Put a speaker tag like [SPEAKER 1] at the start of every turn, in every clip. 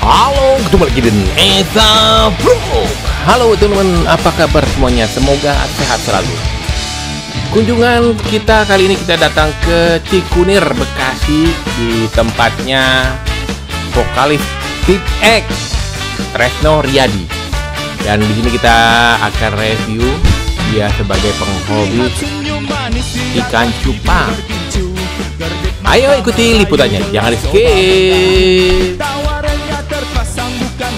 [SPEAKER 1] Halo, ketemu lagi dengan Esa Vlog. Halo teman-teman, apa kabar semuanya? Semoga sehat selalu. Kunjungan kita kali ini kita datang ke Cikunir, Bekasi, di tempatnya vokalis Tip X, Tresno Riyadi. Dan di sini kita akan review dia sebagai penghobi ikan cupang. Ayo ikuti liputannya, jangan di skip.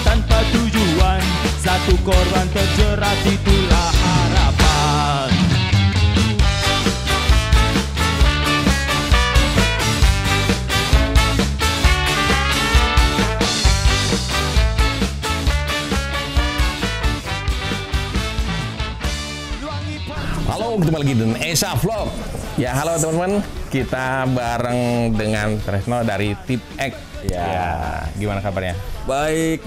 [SPEAKER 2] Tanpa tujuan, satu korban terjerat, itulah harapan.
[SPEAKER 1] Halo, ketemu lagi dengan Esa Vlog. Ya, halo teman-teman, kita bareng dengan Tresno dari Tip X. Ya, gimana kabarnya?
[SPEAKER 3] Baik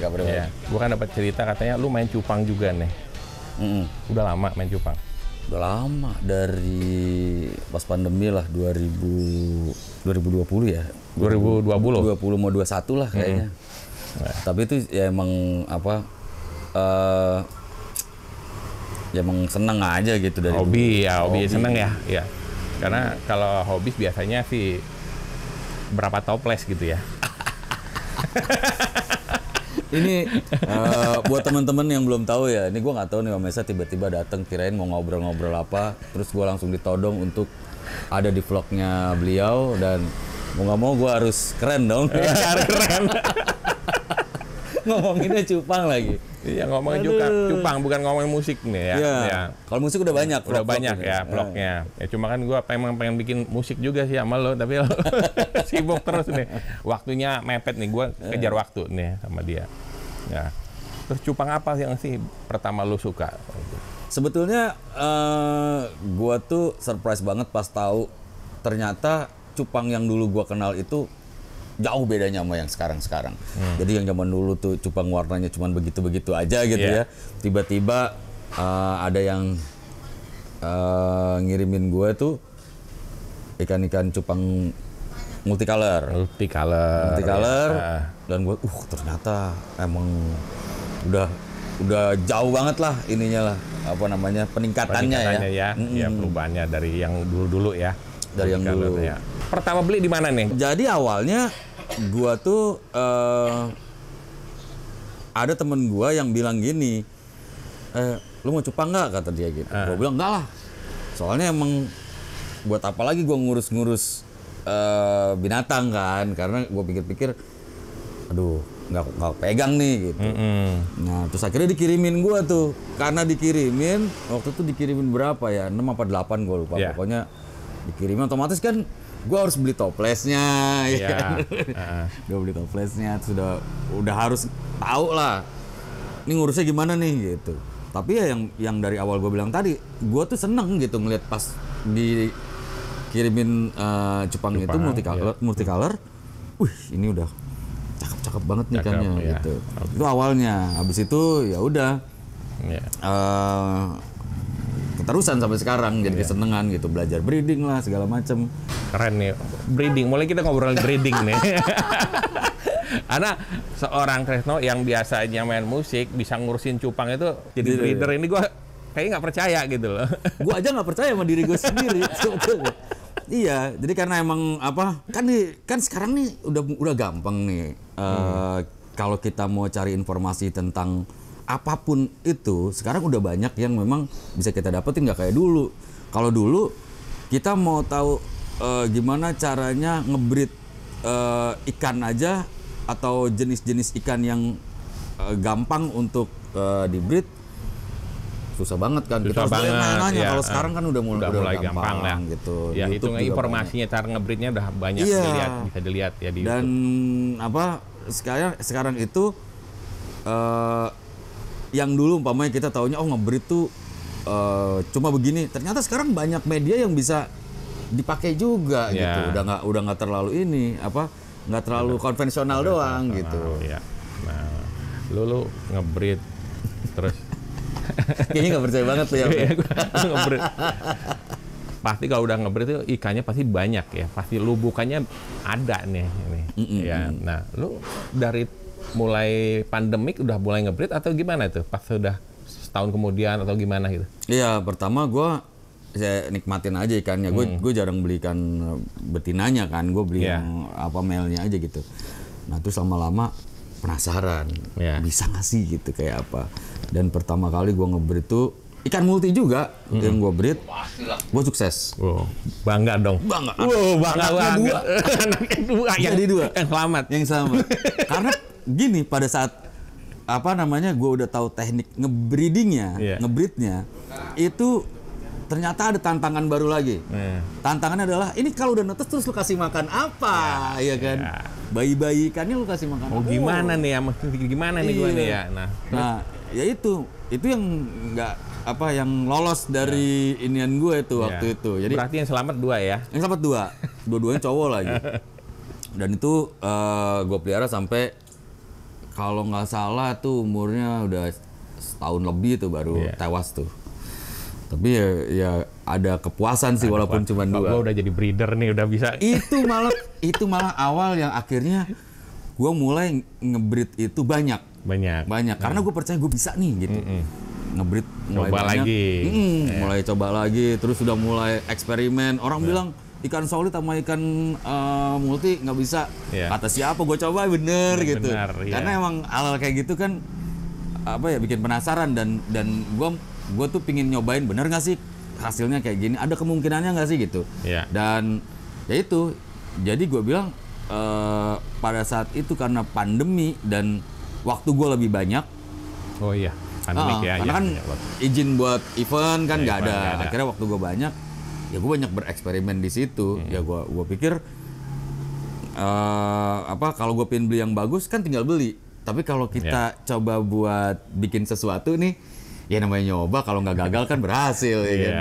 [SPEAKER 3] kabarnya.
[SPEAKER 1] Ya, gua kan dapat cerita katanya lu main cupang juga nih. Udah lama main cupang?
[SPEAKER 3] Udah lama, dari pas pandemi lah, 2020 ya.
[SPEAKER 1] 2020?
[SPEAKER 3] 20 mau 21 lah kayaknya. Tapi itu ya emang apa, ya emang seneng aja gitu dari
[SPEAKER 1] Hobi
[SPEAKER 3] dulu.
[SPEAKER 1] ya, hobi seneng ya. Ya. Karena kalau hobi biasanya sih berapa toples gitu ya.
[SPEAKER 3] Ini buat teman-teman yang belum tahu ya, ini gue nggak tahu nih Om Esa tiba-tiba datang kirain mau ngobrol-ngobrol apa, terus gue langsung ditodong untuk ada di vlognya beliau, dan mau nggak mau gue harus keren dong.
[SPEAKER 1] Keren.
[SPEAKER 3] Ngomonginnya cupang lagi.
[SPEAKER 1] Iya, ngomongin juga cupang, bukan ngomongin musik nih ya.
[SPEAKER 3] Ya. Kalau musik udah banyak.
[SPEAKER 1] Udah banyak ya vlognya. Ya cuma kan gua pengen bikin musik juga sih sama lo, tapi lo sibuk terus nih. Waktunya mepet nih, gua kejar waktu nih sama dia. Ya. Terus cupang apa yang sih pertama lo suka?
[SPEAKER 3] Sebetulnya gua tuh surprise banget pas tahu ternyata cupang yang dulu gua kenal itu jauh bedanya sama yang sekarang. Jadi yang zaman dulu tuh cupang warnanya cuma begitu-begitu aja gitu ya. Tiba-tiba ada yang ngirimin gue tuh ikan-ikan cupang multicolor.
[SPEAKER 1] Ya.
[SPEAKER 3] Dan gue ternyata emang udah jauh banget lah ininya lah, apa namanya, peningkatannya
[SPEAKER 1] ya. Ya, perubahannya dari yang dulu-dulu ya.
[SPEAKER 3] Dari yang dulu.
[SPEAKER 1] Ya. Pertama beli di mana nih?
[SPEAKER 3] Jadi awalnya gua tuh ada temen gua yang bilang gini, lu mau cupang nggak, kata dia gitu. Gua bilang enggak lah, soalnya emang buat apa lagi gua ngurus binatang kan, karena gua pikir-pikir aduh nggak pegang nih gitu. Nah terus akhirnya dikirimin gua tuh, karena dikirimin waktu itu dikirimin berapa ya, 6 apa 8 gua lupa. Pokoknya dikirimin otomatis kan gue harus beli toplesnya, ya kan? Gue beli toplesnya, sudah harus tahu lah, ini ngurusnya gimana nih gitu. Tapi ya yang dari awal gue bilang tadi, gue tuh seneng gitu ngeliat pas dikirimin cupang itu multicolor. Wih, ini udah cakep banget nih ikannya gitu. Itu awalnya, habis itu ya udah. Keterusan sampai sekarang, jadi kesenengan gitu, belajar breeding lah segala macem.
[SPEAKER 1] Keren nih, breeding. Mulai kita ngobrol breeding nih. Karena seorang Tresno yang biasanya main musik bisa ngurusin cupang itu jadi breeder, ini gue kayaknya nggak percaya gitu loh.
[SPEAKER 3] Gue aja nggak percaya sama diri gue sendiri sebetulnya. Iya, jadi karena emang apa, kan sekarang nih udah gampang nih. Kalau kita mau cari informasi tentang apapun itu, sekarang udah banyak yang memang bisa kita dapetin, nggak kayak dulu. Kalau dulu kita mau tahu gimana caranya ngebreed ikan aja, atau jenis-jenis ikan yang gampang untuk dibreed, susah banget kan.
[SPEAKER 1] Susah
[SPEAKER 3] kita harus nanya.
[SPEAKER 1] Ya,
[SPEAKER 3] Kalau sekarang kan udah mulai gampang
[SPEAKER 1] lah
[SPEAKER 3] gitu.
[SPEAKER 1] Ya, itu informasinya, cara ngebreednya udah banyak bisa dilihat ya di
[SPEAKER 3] dan
[SPEAKER 1] YouTube.
[SPEAKER 3] Apa sekarang itu yang dulu umpamanya kita taunya ngebreed tuh cuma begini, ternyata sekarang banyak media yang bisa dipakai juga gitu. Udah nggak terlalu nggak terlalu konvensional doang gitu.
[SPEAKER 1] Ya. Nah, lu ngebreed terus
[SPEAKER 3] kayaknya nggak percaya banget tuh ya.
[SPEAKER 1] Ngebreed. Pasti kalau udah ngebreed itu ikannya pasti banyak ya, pasti lubukannya ada nih ini. Ya. Nah, lu dari mulai pandemik udah mulai ngebreed atau gimana tuh? Pas sudah setahun kemudian atau gimana gitu?
[SPEAKER 3] Iya, pertama saya nikmatin aja ikannya. Gue jarang beli ikan betinanya kan. Gue beli yang male-nya aja gitu. Nah, terus lama-lama penasaran. Bisa nggak sih gitu kayak apa. Dan pertama kali gue ngebreed tuh ikan multi juga yang gue breed. Gue sukses.
[SPEAKER 1] Bangga dong.
[SPEAKER 3] Bangga.
[SPEAKER 1] Bangga banget. Anaknya dua.
[SPEAKER 3] Jadi dua.
[SPEAKER 1] Yang selamat.
[SPEAKER 3] Karena gini, pada saat gue udah tahu teknik ngebreednya, itu ternyata ada tantangan baru lagi. Tantangannya adalah, ini kalau udah netes terus lu kasih makan apa, ya kan? Bayi-bayi ikannya lu kasih makan apa?
[SPEAKER 1] Gimana nih ya? Gimana nih gue nih ya?
[SPEAKER 3] Nah, ya itu yang yang lolos dari inian gue itu waktu itu. Jadi
[SPEAKER 1] berarti yang selamat 2 ya?
[SPEAKER 3] Yang selamat 2, dua-duanya cowok lagi. Dan itu gue pelihara sampai kalau nggak salah tuh umurnya udah setahun lebih tuh baru tewas tuh. Tapi ya ada kepuasan sih walaupun cuma 2.
[SPEAKER 1] Gue udah jadi breeder nih, udah bisa.
[SPEAKER 3] Itu malah awal yang akhirnya gue mulai ngebreed itu banyak. Karena gue percaya gue bisa nih gitu. Ngebreed mulai
[SPEAKER 1] coba
[SPEAKER 3] banyak.
[SPEAKER 1] Lagi.
[SPEAKER 3] Mulai coba lagi, terus sudah mulai eksperimen. Orang bilang ikan solid sama ikan multi nggak bisa. Kata siapa, gue coba bener gitu. Karena emang hal kayak gitu kan bikin penasaran dan gue tuh pingin nyobain bener nggak sih hasilnya kayak gini, ada kemungkinannya nggak sih gitu. Dan ya itu, jadi gue bilang pada saat itu karena pandemi dan waktu gue lebih banyak.
[SPEAKER 1] Pandemik
[SPEAKER 3] karena kan izin buat event kan nggak ada. Akhirnya waktu gue banyak, ya gue banyak bereksperimen di situ. Ya gue pikir kalau gue pengen beli yang bagus kan tinggal beli. Tapi kalau kita coba buat bikin sesuatu nih, ya namanya nyoba, kalau nggak gagal kan berhasil.
[SPEAKER 1] Itu.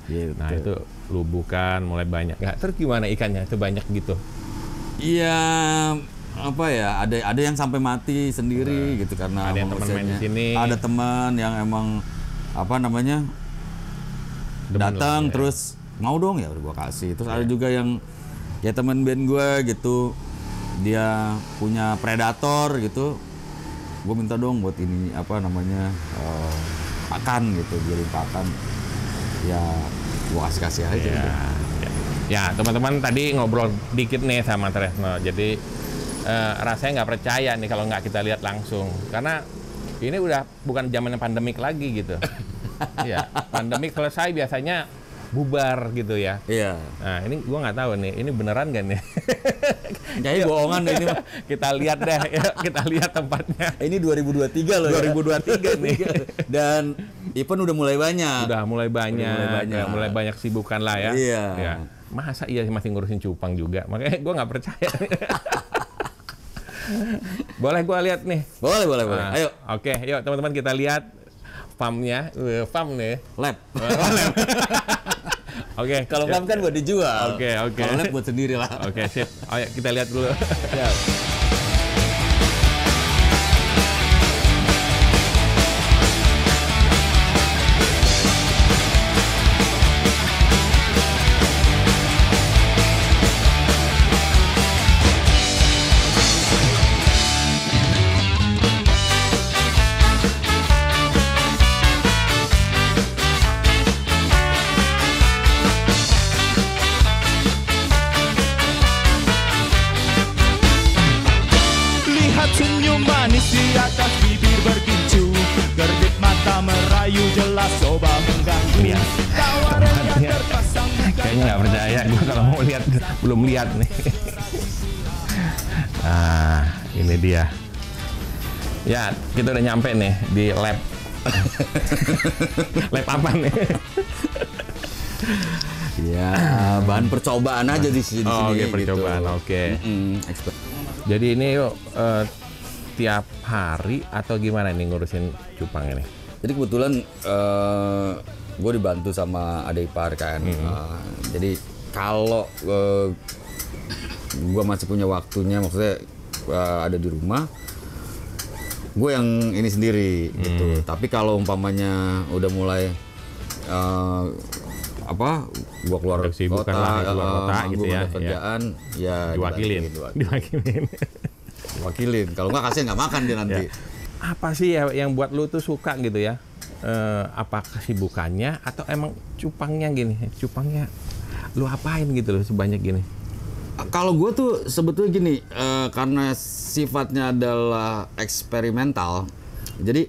[SPEAKER 1] Gitu. Nah itu lubukan mulai banyak. Terus gimana ikannya itu banyak gitu?
[SPEAKER 3] Iya, ada yang sampai mati sendiri gitu karena
[SPEAKER 1] ada yang teman main di sini.
[SPEAKER 3] Ada teman yang emang datang terus mau dong, ya udah gua kasih. Terus ada juga yang teman band gue gitu, dia punya predator gitu, gue minta dong buat ini pakan gitu, jadi pakan, ya gua kasih aja.
[SPEAKER 1] Ya teman-teman, tadi ngobrol dikit nih sama Tresno, jadi rasanya nggak percaya nih kalau nggak kita lihat langsung, karena ini udah bukan zamannya pandemik lagi gitu. Pandemik selesai biasanya bubar gitu ya. Nah ini gua nggak tahu nih, ini beneran nggak nih?
[SPEAKER 3] Kayaknya bohongan deh ini.
[SPEAKER 1] Kita lihat deh, kita lihat tempatnya.
[SPEAKER 3] Ini 2023 loh.
[SPEAKER 1] 2023 nih.
[SPEAKER 3] Dan event udah mulai banyak.
[SPEAKER 1] Mulai banyak sibukan lah ya.
[SPEAKER 3] Iya.
[SPEAKER 1] Masa iya masih ngurusin cupang juga? Makanya gua nggak percaya. Boleh gua lihat nih?
[SPEAKER 3] Boleh. Ayo.
[SPEAKER 1] Oke, yuk teman-teman kita lihat farmnya. Farm nih.
[SPEAKER 3] Lab.
[SPEAKER 1] Lab. Oke.
[SPEAKER 3] Kalau farm kan buat dijual.
[SPEAKER 1] Oke.
[SPEAKER 3] Kalau lab buat sendiri lah.
[SPEAKER 1] Oke, sip. Ayo kita lihat dulu.
[SPEAKER 2] coba mengganggu. Tawarannya terpasang.
[SPEAKER 1] Kayaknya nggak percaya gue kalau mau lihat, belum lihat nih. Ah, ini dia. Ya, kita udah nyampe nih di lab. Lab apa nih?
[SPEAKER 3] Ya, bahan percobaan aja di sini.
[SPEAKER 1] Oh, oke, percobaan.
[SPEAKER 3] Gitu.
[SPEAKER 1] Oke. Jadi ini yuk tiap hari atau gimana nih ngurusin cupang ini?
[SPEAKER 3] Jadi kebetulan gue dibantu sama adik ipar kan. Jadi kalau gue masih punya waktunya, maksudnya ada di rumah, gue yang ini sendiri gitu. Tapi kalau umpamanya udah mulai gua keluar kota,
[SPEAKER 1] gitu ya,
[SPEAKER 3] kerjaan, ya
[SPEAKER 1] diwakilin.
[SPEAKER 3] wakilin. Kalau nggak kasihan nggak makan dia nanti.
[SPEAKER 1] Ya. Apa sih ya yang buat lu tuh suka gitu ya? Apa kesibukannya atau emang cupangnya gini? Cupangnya lu apain gitu loh sebanyak gini?
[SPEAKER 3] Kalau gue tuh sebetulnya gini, karena sifatnya adalah eksperimental, jadi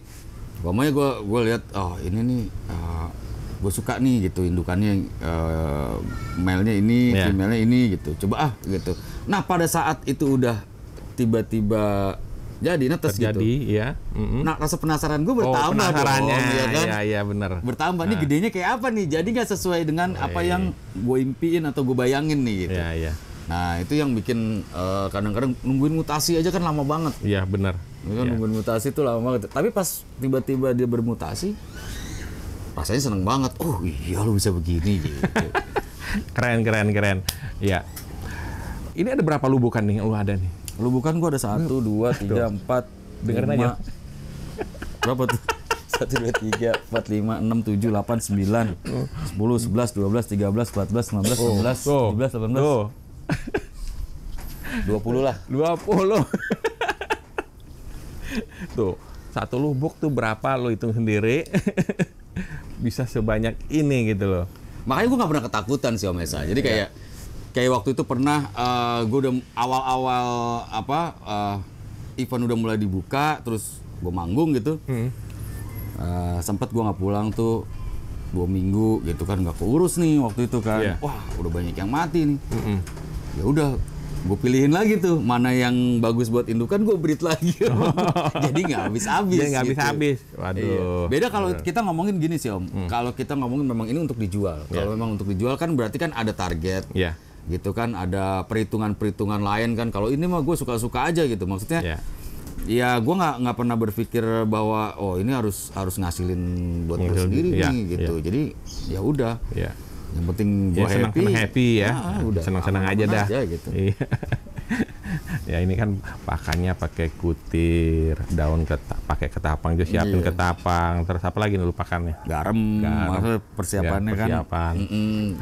[SPEAKER 3] pokoknya gue lihat, oh ini nih gue suka nih gitu indukannya, male-nya ini, female-nya ini gitu, coba gitu. Nah pada saat itu udah tiba-tiba jadi netes gitu.
[SPEAKER 1] Ya.
[SPEAKER 3] Nah rasa penasaran gue bertambah dong, ya kan?
[SPEAKER 1] Iya benar.
[SPEAKER 3] Bertambah nih gedenya kayak apa nih? Jadi nggak sesuai dengan apa yang gue impiin atau gue bayangin nih gitu.
[SPEAKER 1] Iya.
[SPEAKER 3] Nah itu yang bikin kadang-kadang nungguin mutasi aja kan lama banget.
[SPEAKER 1] Iya benar.
[SPEAKER 3] Nungguin mutasi itu lama banget. Tapi pas tiba-tiba dia bermutasi, rasanya seneng banget. Oh iya lu bisa begini gitu.
[SPEAKER 1] Keren. Iya. Ini ada berapa lubukan nih lu ada nih?
[SPEAKER 3] Lubukan gua ada 1, 2, 3, 4, 5.
[SPEAKER 1] Dengerin aja.
[SPEAKER 3] Berapa tuh? 1, 2, 3, 4, 5, 6, 7, 8, 9, 10, 11, 12, 13, 14, 15, 16, 17, 18. 20 lah. 20. Tuh, satu lubuk tuh berapa lo hitung sendiri. Bisa sebanyak ini gitu loh. Makanya gue nggak pernah ketakutan sih Om Esa. Jadi kayak waktu itu pernah gue udah awal-awal event udah mulai dibuka, terus gue manggung gitu. Sempet gue nggak pulang tuh 2 minggu gitu kan, nggak keurus nih waktu itu kan. Wah udah banyak yang mati nih. Ya udah, gue pilihin lagi tuh mana yang bagus buat indukan, gue breed lagi. Jadi nggak habis-habis.
[SPEAKER 1] Jadi nggak habis-habis. Waduh.
[SPEAKER 3] Iya. Beda kalau kita ngomongin gini sih Om. Kalau kita ngomongin memang ini untuk dijual. Kalau memang untuk dijual kan berarti kan ada target. Gitu kan, ada perhitungan-perhitungan lain kan. Kalau ini mah gue suka-suka aja gitu. Maksudnya. Ya gue nggak pernah berpikir bahwa oh ini harus ngasilin buat gue sendiri nih gitu. Jadi ya udah. Yang penting gue
[SPEAKER 1] happy ya.
[SPEAKER 3] Udah
[SPEAKER 1] senang-senang aja dah.
[SPEAKER 3] Gitu.
[SPEAKER 1] Ya ini kan pakannya pakai kutir, daun pakai ketapang, juga siapin ketapang. Terus apa lagi nih lu pakannya?
[SPEAKER 3] Garam. Maksudnya persiapannya kan.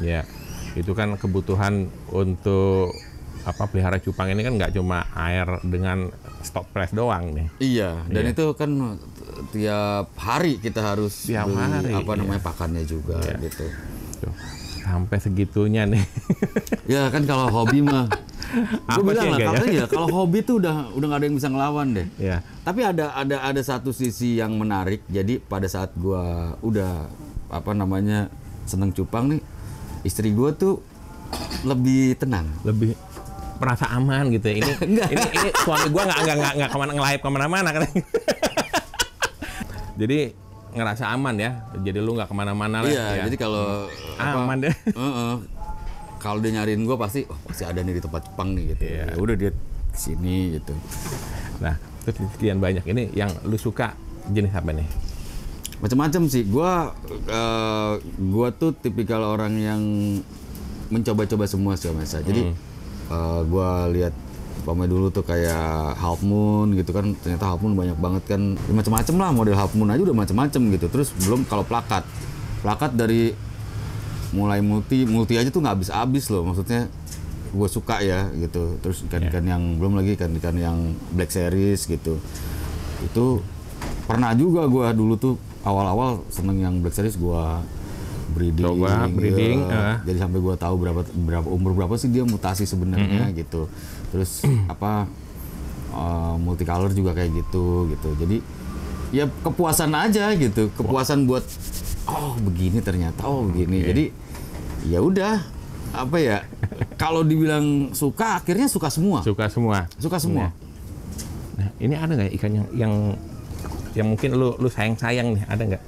[SPEAKER 1] Ya, itu kan kebutuhan untuk pelihara cupang ini kan nggak cuma air dengan stop press doang nih. Iya.
[SPEAKER 3] Dan itu kan tiap hari kita harus beli pakannya juga gitu.
[SPEAKER 1] Tuh. Sampai segitunya nih.
[SPEAKER 3] Ya kan kalau hobi mah, gue bilang lah katanya kalau hobi tuh udah nggak ada yang bisa ngelawan deh. Tapi ada satu sisi yang menarik. Jadi pada saat gue udah seneng cupang nih, istri gue tuh lebih tenang,
[SPEAKER 1] lebih merasa aman gitu ya. Ini suami gue nggak kemana-mana kan. Jadi ngerasa aman ya, jadi lu nggak kemana-mana lah.
[SPEAKER 3] Iya, jadi kalau
[SPEAKER 1] aman deh.
[SPEAKER 3] Kalau dia nyariin gue pasti ada nih di tempat cupang nih gitu. Ya udah dia kesini gitu.
[SPEAKER 1] Nah, terus sekian banyak ini yang lu suka jenis apa nih?
[SPEAKER 3] Macam-macam sih. Gua tuh tipikal orang yang mencoba-coba semua sih Om Esa. Jadi gua lihat dulu tuh kayak Half Moon gitu kan, ternyata Half Moon banyak banget kan, macam-macam lah model Half Moon aja udah macam-macam gitu. Terus belum kalau plakat dari mulai multi aja tuh nggak habis-habis loh, maksudnya gue suka ya gitu. Terus ikan-ikan yang belum lagi ikan-ikan yang Black Series gitu, itu pernah juga gue dulu tuh awal-awal seneng yang Black Series, gue breeding. Jadi sampai gue tahu berapa umur berapa sih dia mutasi sebenarnya gitu. Terus multicolor juga kayak gitu. Jadi ya kepuasan aja gitu, kepuasan buat begini ternyata begini. Jadi ya udah kalau dibilang suka, akhirnya suka semua. Nah, ini ada nggak ikan yang mungkin lu sayang nih, ada nggak?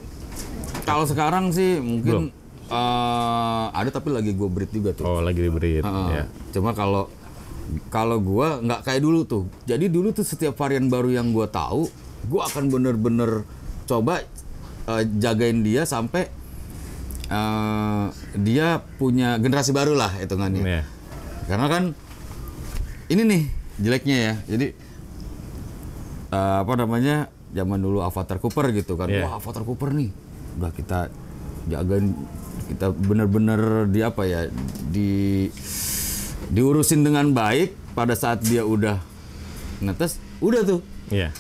[SPEAKER 1] Kalau sekarang sih mungkin
[SPEAKER 3] ada, tapi lagi gue breed juga tuh.
[SPEAKER 1] Oh, lagi di breed.
[SPEAKER 3] Ya. Cuma kalau gue nggak kayak dulu tuh. Jadi dulu tuh setiap varian baru yang gue tahu, gue akan bener-bener coba jagain dia sampai dia punya generasi baru lah hitungannya. Yeah. Karena kan ini nih jeleknya ya. Jadi zaman dulu Avatar Cooper gitu kan. Yeah. Wah, Avatar Cooper nih. Udah kita jagain, kita bener-bener diurusin dengan baik. Pada saat dia udah netes, Udah tuh.
[SPEAKER 1] Iya.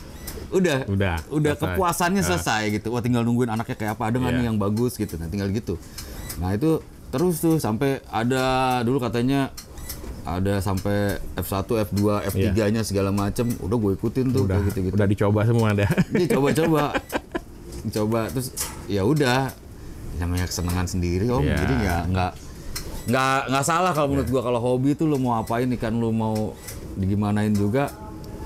[SPEAKER 3] Udah
[SPEAKER 1] Selesai.
[SPEAKER 3] kepuasannya selesai gitu. Wah, tinggal nungguin anaknya kayak apa, ada nggak nih yang bagus gitu. Nah, tinggal gitu. Nah, itu terus tuh sampai ada dulu katanya ada sampai F1, F2, F3-nya segala macem. Udah gue ikutin tuh kayak gitu-gitu.
[SPEAKER 1] Udah dicoba semua dah.
[SPEAKER 3] Jadi coba terus ya udah namanya kesenangan sendiri Om.
[SPEAKER 1] Iya.
[SPEAKER 3] Jadi nggak salah kalau menurut gua, kalau hobi itu lo mau apain ikan lo mau digimanain juga,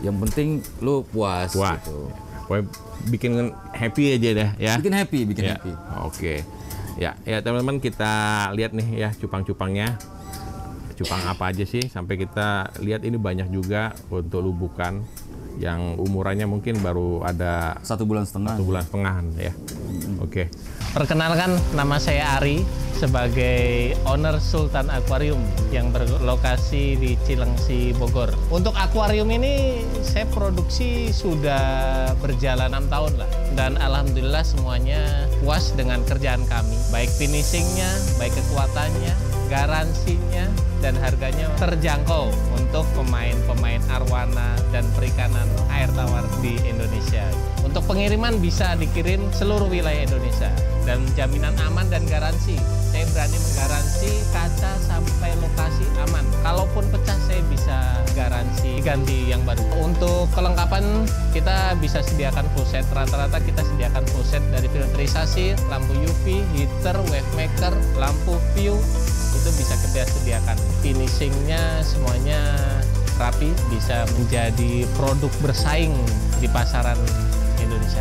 [SPEAKER 3] yang penting lo puas. Gitu.
[SPEAKER 1] Pokoknya bikin happy aja dah ya.
[SPEAKER 3] Bikin happy.
[SPEAKER 1] Oke. Ya teman-teman, kita lihat nih ya cupang-cupangnya. Cupang apa aja sih, sampai kita lihat ini banyak juga untuk lubukan yang umurannya mungkin baru ada
[SPEAKER 3] 1 bulan setengah.
[SPEAKER 1] 1 bulan setengahan ya. Oke.
[SPEAKER 4] Perkenalkan, nama saya Ari sebagai owner Sultan Aquarium yang berlokasi di Cilengsi, Bogor. Untuk akuarium ini saya produksi sudah berjalan 6 tahun lah. Dan alhamdulillah semuanya puas dengan kerjaan kami. Baik finishingnya, baik kekuatannya, garansinya, dan harganya terjangkau untuk pemain-pemain arwana dan perikanan air tawar di Indonesia. Untuk pengiriman bisa dikirim seluruh wilayah Indonesia dan jaminan aman dan garansi. Saya berani menggaransi kaca sampai lokasi aman. Kalaupun pecah saya bisa garansi ganti yang baru. Untuk kelengkapan kita bisa sediakan full set. Rata-rata kita sediakan full set dari filterisasi, lampu UV, heater, wave maker, lampu view, itu bisa kita sediakan. Finishingnya semuanya rapi, bisa menjadi produk bersaing di pasaran Indonesia.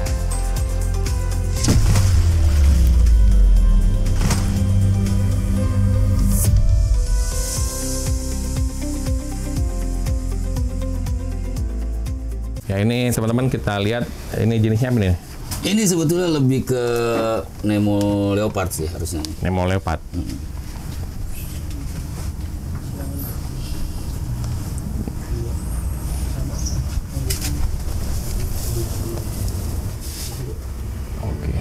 [SPEAKER 1] Ya ini teman-teman kita lihat, ini jenisnya apa nih?
[SPEAKER 3] Ini sebetulnya lebih ke Nemo Leopard sih harusnya.
[SPEAKER 1] Nemo Leopard. Oke.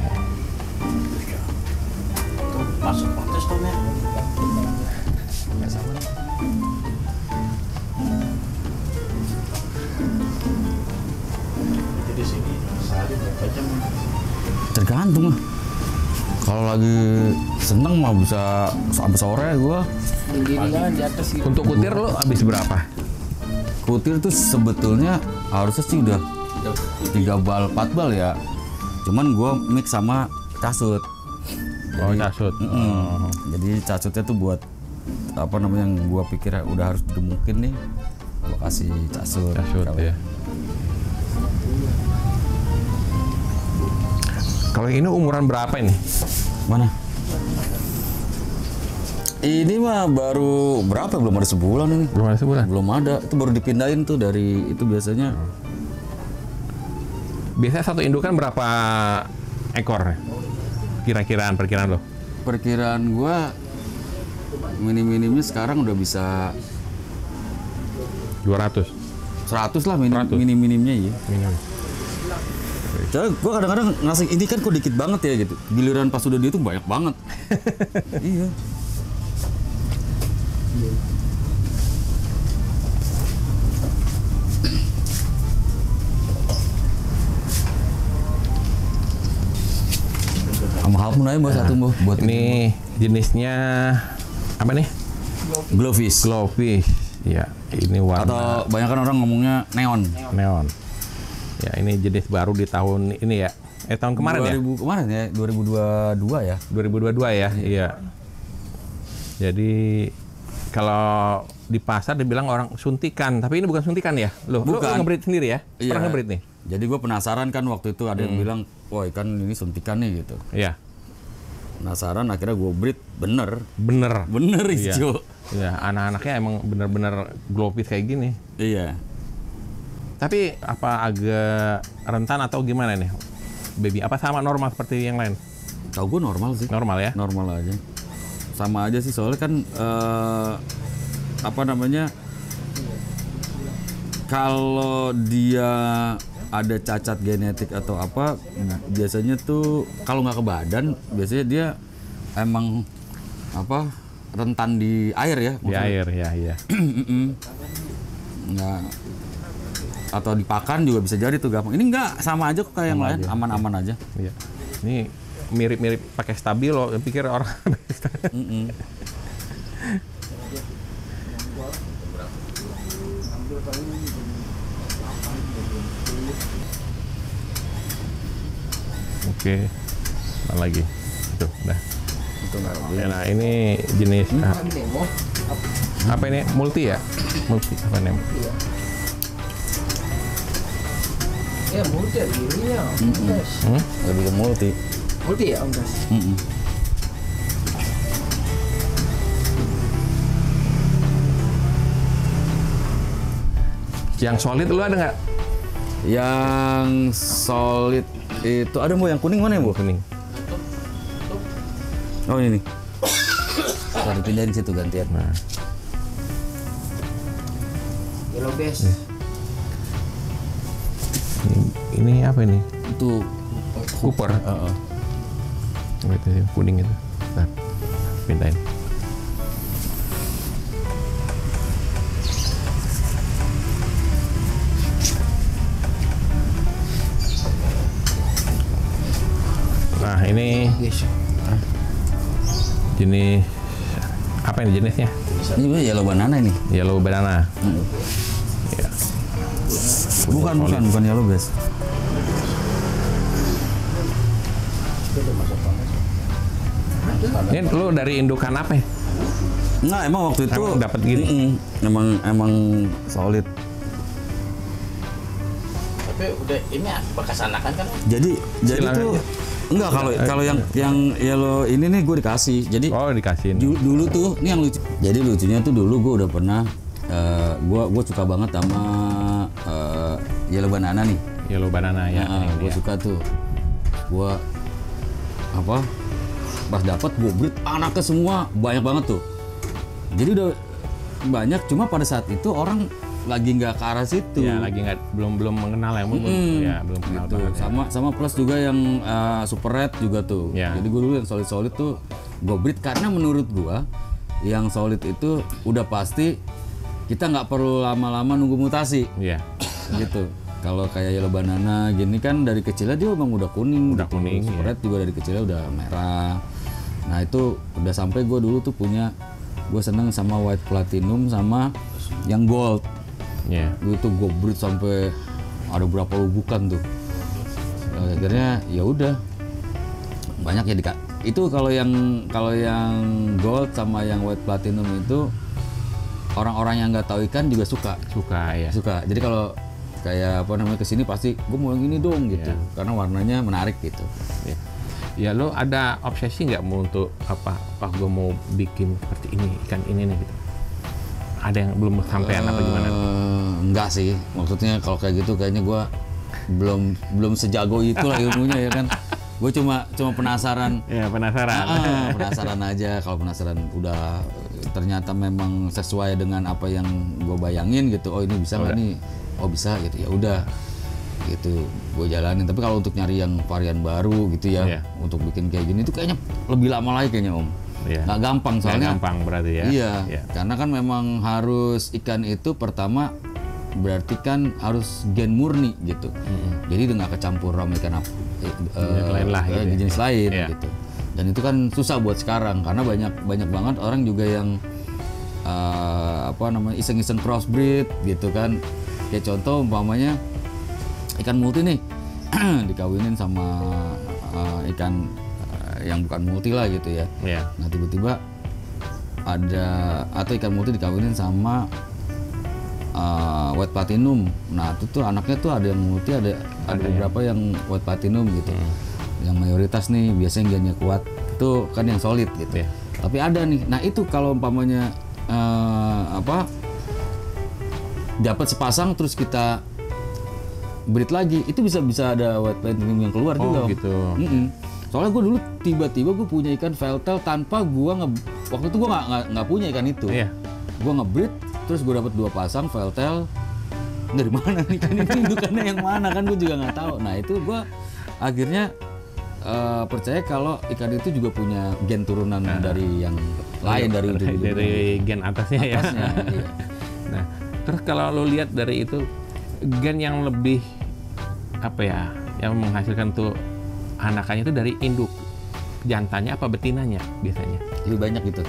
[SPEAKER 5] Masuk protes dong ya. Jadi sini sehari berapa jam?
[SPEAKER 3] Tergantung lah. Kalau lagi seneng mah bisa sampai sore gua.
[SPEAKER 5] Tingginya di atas gitu.
[SPEAKER 1] Untuk kutir lo habis berapa?
[SPEAKER 3] Kutir tuh sebetulnya harusnya sih udah 3 bal, 4 bal ya. Cuman gua mix sama casut.
[SPEAKER 1] Oh, casut.
[SPEAKER 3] Jadi casutnya tuh buat apa namanya, yang gua pikir udah harus digemukin nih, gua kasih casut.
[SPEAKER 1] Casut ya. Kalau ini umuran berapa ini?
[SPEAKER 3] Mana? Ini mah baru berapa? Belum ada sebulan ini.
[SPEAKER 1] Belum ada sebulan.
[SPEAKER 3] Belum ada. Itu baru dipindahin tuh dari itu biasanya.
[SPEAKER 1] Biasanya satu indukan berapa ekor? Perkiraan lo?
[SPEAKER 3] Perkiraan gua minim-minimnya sekarang udah bisa
[SPEAKER 1] 200.
[SPEAKER 3] 100 lah
[SPEAKER 1] 100.
[SPEAKER 3] minim-minimnya ya.
[SPEAKER 1] Minim.
[SPEAKER 3] Soalnya gue kadang-kadang ngasih ini kan kok dikit banget ya gitu. Giliran pas udah dia tuh banyak banget. Iya. Sama halpun aja mbak satu mbak buat
[SPEAKER 1] Ini jenisnya apa nih?
[SPEAKER 3] glowfish.
[SPEAKER 1] Glowfish. Ya, ini warna
[SPEAKER 3] Atau banyak kan orang ngomongnya neon.
[SPEAKER 1] neon. Ya, ini jenis baru di tahun ini ya. Tahun kemarin
[SPEAKER 3] 2000, kemarin ya 2022 ya.
[SPEAKER 1] 2022 ya. Iya. Jadi kalau di pasar dibilang orang suntikan, tapi ini bukan suntikan ya. Lo
[SPEAKER 3] Bukan.
[SPEAKER 1] ngebreed sendiri ya?
[SPEAKER 3] Iya.
[SPEAKER 1] Pernah ngebreed nih?
[SPEAKER 3] Jadi gue penasaran kan waktu itu ada yang bilang, wah ikan ini suntikan nih gitu.
[SPEAKER 1] Iya.
[SPEAKER 3] Penasaran akhirnya gue breed, bener
[SPEAKER 1] Bener. Iya.
[SPEAKER 3] hijau.
[SPEAKER 1] Iya, anak-anaknya emang bener-bener glowfish kayak gini.
[SPEAKER 3] Iya.
[SPEAKER 1] Tapi apa agak rentan atau gimana nih? Baby, apa sama normal seperti yang lain?
[SPEAKER 3] Tahu gue normal sih.
[SPEAKER 1] Normal ya?
[SPEAKER 3] Normal aja. Sama aja sih soalnya kan apa namanya? Kalau dia ada cacat genetik atau apa, biasanya tuh kalau nggak ke badan, biasanya dia emang apa rentan di air ya?
[SPEAKER 1] Di air ya, iya.
[SPEAKER 3] Nggak atau dipakan juga bisa jadi tuh gampang. Ini enggak, sama aja kok kayak yang lain, aman-aman aja.
[SPEAKER 1] Iya. Ini mirip-mirip pakai stabilo, pikir orang. Oke, mana lagi? Tuh, udah. Nah, ini jenis apa ini? Multi ya? Multi apa namanya?
[SPEAKER 5] Ya multi dirinya.
[SPEAKER 3] Lebih ke multi.
[SPEAKER 5] Multi ya Om Das.
[SPEAKER 1] Yang solid lu ada nggak?
[SPEAKER 3] Yang solid itu ada mau yang kuning mana ya Bu?
[SPEAKER 1] Kuning.
[SPEAKER 3] Oh ini nih. Kita dipindahin situ gantian.
[SPEAKER 1] Nah,
[SPEAKER 5] Yellow base.
[SPEAKER 1] ini apa ini?
[SPEAKER 3] Itu
[SPEAKER 1] Cooper. Itu yang kuning itu. Bentar, pindahin. Nah, ini jenis apa ini jenisnya?
[SPEAKER 3] ini yellow banana ini.
[SPEAKER 1] Yellow banana. Ya.
[SPEAKER 3] Bukan yellow base.
[SPEAKER 1] Ini lu dari indukan apa ya?
[SPEAKER 3] Enggak, emang waktu itu
[SPEAKER 1] Emang dapet gini?
[SPEAKER 3] Emang solid.
[SPEAKER 5] Tapi udah ini bekas anakan kan?
[SPEAKER 3] Jadi
[SPEAKER 1] Silakan
[SPEAKER 3] tuh
[SPEAKER 1] aja.
[SPEAKER 3] enggak kalau yang yellow ini nih gue dikasih. Jadi
[SPEAKER 1] Oh, dikasihin.
[SPEAKER 3] dulu tuh ini yang lucu. Jadi lucunya tuh dulu gue udah pernah gue suka banget sama yellow banana nih.
[SPEAKER 1] Yellow banana ya. ini
[SPEAKER 3] Gue
[SPEAKER 1] ya.
[SPEAKER 3] suka tuh. Gue apa? Pas dapat gue breed anaknya semua banyak banget tuh. Jadi udah banyak, cuma pada saat itu orang lagi nggak ke arah situ.
[SPEAKER 1] Ya, lagi nggak belum mengenal ya, ya belum kenal
[SPEAKER 3] Gitu.
[SPEAKER 1] banget. Ya.
[SPEAKER 3] Sama plus juga yang super red juga tuh.
[SPEAKER 1] Ya.
[SPEAKER 3] Jadi gue dulu yang solid tuh gue breed karena menurut gue yang solid itu udah pasti kita nggak perlu lama-lama nunggu mutasi
[SPEAKER 1] Iya.
[SPEAKER 3] gitu. Kalau kayak yellow banana gini kan dari kecilnya dia emang udah kuning.
[SPEAKER 1] Udah
[SPEAKER 3] gitu.
[SPEAKER 1] kuning,
[SPEAKER 3] Super
[SPEAKER 1] ya.
[SPEAKER 3] red juga dari kecilnya udah merah. Nah itu udah sampai gue dulu tuh punya, gue seneng sama white platinum sama yang gold.
[SPEAKER 1] Iya.
[SPEAKER 3] Itu gue breed sampai ada berapa lubukan tuh. Akhirnya ya udah banyak ya itu kalau yang gold sama yang white platinum itu orang-orang yang nggak tahu ikan juga suka.
[SPEAKER 1] Suka ya.
[SPEAKER 3] Jadi kalau kayak apa namanya kesini pasti gue mau yang ini dong gitu, karena warnanya menarik gitu.
[SPEAKER 1] Ya. Ya, lo ada obsesi nggak mau untuk apa? Gue mau bikin seperti ini, ikan ini nih gitu. Ada yang belum sampean apa gimana?
[SPEAKER 3] Enggak sih, maksudnya kalau kayak gitu kayaknya gue belum sejago itu lah ilmunya ya kan. Gue cuma penasaran.
[SPEAKER 1] Ya, penasaran.
[SPEAKER 3] Penasaran aja. Kalau penasaran udah ternyata memang sesuai dengan apa yang gue bayangin gitu. Oh ini bisa nggak nih? Oh bisa gitu. Ya udah gitu gue jalanin. Tapi kalau untuk nyari yang varian baru gitu ya, untuk bikin kayak gini itu kayaknya lebih lama lagi kayaknya Om. Nggak gampang soalnya.
[SPEAKER 1] Nggak gampang berarti ya.
[SPEAKER 3] Iya. Karena kan memang harus ikan itu pertama berarti kan harus gen murni gitu. Jadi udah nggak kecampur sama ikan
[SPEAKER 1] lain lah gitu.
[SPEAKER 3] jenis lain
[SPEAKER 1] Iya.
[SPEAKER 3] gitu. Dan itu kan susah buat sekarang karena banyak banget orang juga yang iseng-iseng crossbreed gitu kan. Kayak contoh umpamanya ikan multi nih dikawinin sama ikan yang bukan multi lah gitu ya. Nah tiba-tiba ada atau ikan multi dikawinin sama white platinum. Nah itu tuh anaknya tuh ada yang multi, ada beberapa yang white platinum gitu. Yang mayoritas nih biasanya gennya kuat itu kan yang solid gitu. Tapi ada nih. Nah itu kalau umpamanya dapat sepasang terus kita breed lagi, itu bisa ada white platinum yang keluar juga.
[SPEAKER 1] Gitu.
[SPEAKER 3] Soalnya gue dulu tiba-tiba gue punya ikan veltail tanpa waktu itu gue nggak punya ikan itu. Gue ngebreed terus gue dapat 2 pasang veltail. Dari mana nih ikan ini indukannya yang mana kan gue juga nggak tahu. Nah itu gue akhirnya percaya kalau ikan itu juga punya gen turunan dari yang lain dari
[SPEAKER 1] gen atasnya ya.
[SPEAKER 3] Iya.
[SPEAKER 1] Nah terus kalau lo lihat dari itu gen yang lebih apa ya, yang menghasilkan tuh anakannya itu dari induk jantannya apa betinanya biasanya?
[SPEAKER 3] Lebih banyak gitu.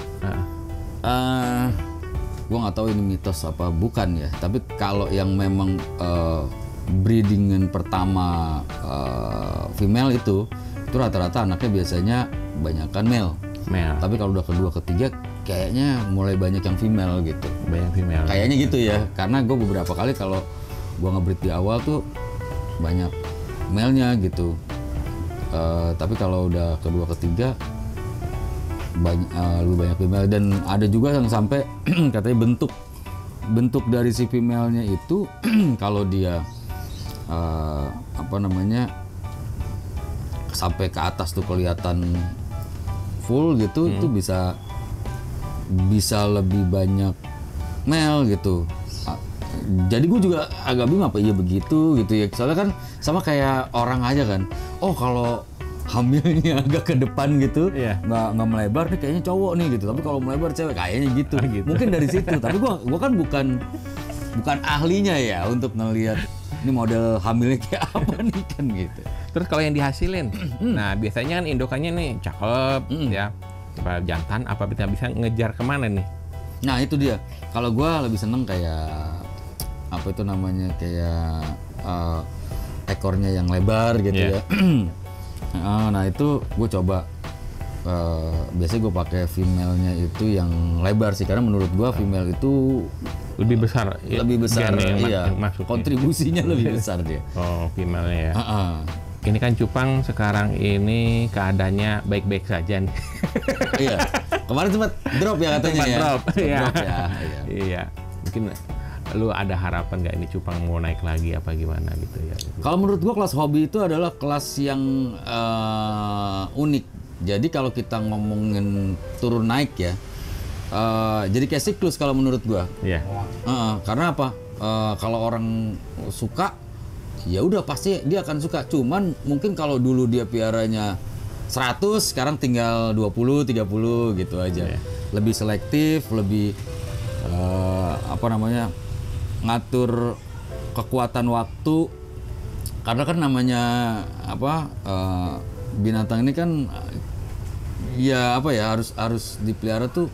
[SPEAKER 3] Gue nggak tahu ini mitos apa bukan ya, tapi kalau yang memang breedingan pertama female itu rata-rata anaknya biasanya banyakkan male. Tapi kalau udah kedua ketiga kayaknya mulai banyak yang female gitu.
[SPEAKER 1] Banyak female.
[SPEAKER 3] Kayaknya gitu ya, karena gue beberapa kali kalau gue nge-breed di awal tuh banyak male-nya gitu. Tapi kalau udah kedua ketiga lebih banyak female, dan ada juga yang sampai katanya bentuk dari si female-nya itu kalau dia sampai ke atas tuh kelihatan full gitu, itu bisa lebih banyak male gitu. Jadi gue juga agak bingung apa iya begitu gitu ya, soalnya kan sama kayak orang aja kan, oh kalau hamilnya agak ke depan gitu, nggak melebar nih kayaknya cowok nih gitu, tapi kalau melebar cewek kayaknya gitu. Mungkin dari situ, tapi gue kan bukan ahlinya ya untuk ngelihat ini model hamilnya kayak apa nih kan gitu.
[SPEAKER 1] Terus kalau yang dihasilin, nah biasanya kan indukannya nih cakep ya, apa jantan apa bisa ngejar kemana nih?
[SPEAKER 3] Nah itu dia. Kalau gue lebih seneng kayak apa itu namanya, kayak ekornya yang lebar gitu ya. Nah itu gue coba. Biasanya gue pakai female-nya itu yang lebar sih, karena menurut gue female itu
[SPEAKER 1] lebih besar.
[SPEAKER 3] Iya. Kontribusinya lebih besar dia.
[SPEAKER 1] Oh, female-nya ya. Ini kan cupang sekarang ini keadaannya baik-baik saja nih.
[SPEAKER 3] Iya. Kemarin sempat drop ya katanya ya.
[SPEAKER 1] Drop ya.
[SPEAKER 3] Iya.
[SPEAKER 1] Mungkin lu ada harapan nggak ini cupang mau naik lagi apa gimana gitu ya?
[SPEAKER 3] Kalau menurut gua kelas hobi itu adalah kelas yang unik. Jadi kalau kita ngomongin turun naik ya, jadi kayak siklus kalau menurut gua.
[SPEAKER 1] Iya.
[SPEAKER 3] Karena apa? Kalau orang suka, ya udah pasti dia akan suka. Cuman mungkin kalau dulu dia piaranya 100, sekarang tinggal 20, 30 gitu aja. Lebih selektif, lebih ngatur kekuatan waktu. Karena kan namanya binatang ini kan harus dipelihara tuh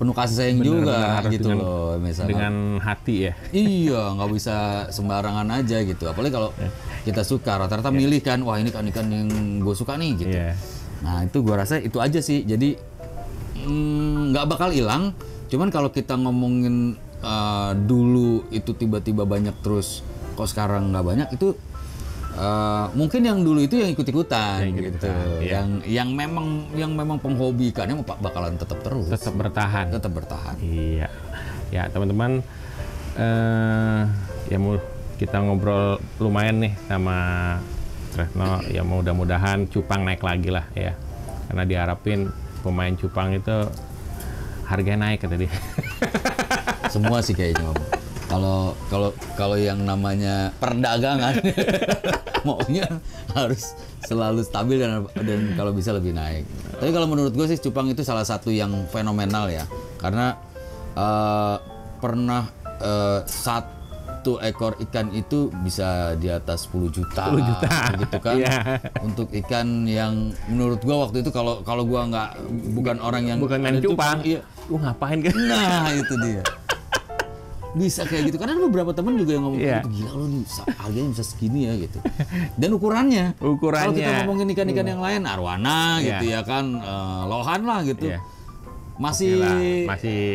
[SPEAKER 3] penuh kasih sayang juga gitu loh, misalnya
[SPEAKER 1] dengan hati ya.
[SPEAKER 3] Iya, nggak bisa sembarangan aja gitu. Apalagi kalau kita suka, rata-rata milih kan, wah ini kan ikan yang gue suka nih gitu. Nah itu gue rasa itu aja sih. Jadi nggak bakal hilang. Cuman kalau kita ngomongin dulu itu tiba-tiba banyak terus, kok sekarang nggak banyak, itu mungkin yang dulu itu yang ikut-ikutan gitu. Yang memang penghobi ikannya bakalan tetap terus. Tetap bertahan. Iya.
[SPEAKER 1] Ya teman-teman, ya kita ngobrol lumayan nih sama Tresno. Ya mudah-mudahan cupang naik lagi lah ya. Karena diharapin pemain cupang itu harganya naik kata dia.
[SPEAKER 3] Semua sih kayaknya. Kalau yang namanya perdagangan maunya harus selalu stabil dan kalau bisa lebih naik. Tapi kalau menurut gue sih cupang itu salah satu yang fenomenal ya, karena pernah satu ekor ikan itu bisa di atas 10 juta gitu kan. Untuk ikan yang menurut gue waktu itu kalau gue bukan orang yang
[SPEAKER 1] main cupang, gue ngapain kan?
[SPEAKER 3] Nah itu dia. Bisa kayak gitu, karena ada beberapa teman juga yang ngomong gitu, gila lu nih harganya bisa segini ya gitu. Dan ukurannya. Kalau kita ngomongin ikan-ikan yang lain, arwana gitu ya kan, lohan lah gitu. Masih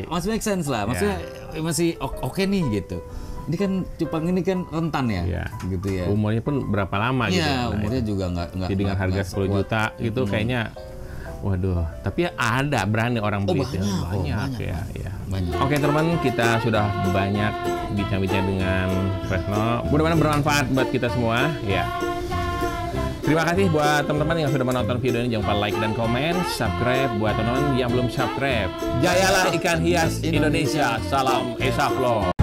[SPEAKER 3] make sense lah, maksudnya masih oke nih gitu. Ini kan cupang ini kan rentan ya, gitu ya.
[SPEAKER 1] Umurnya pun berapa lama gitu.
[SPEAKER 3] Iya, umurnya juga nggak.
[SPEAKER 1] Jadi dengan harga 10 juta gitu kayaknya. Waduh, tapi ada berani orang beli banyak. Oke teman, kita sudah banyak bincang-bincang dengan Tresno. Mudah-mudahan bermanfaat buat kita semua. Ya. Terima kasih buat teman-teman yang sudah menonton video ini. Jangan lupa like dan komen, subscribe buat teman-teman yang belum subscribe. Jayalah ikan hias Indonesia. Salam Esaflo.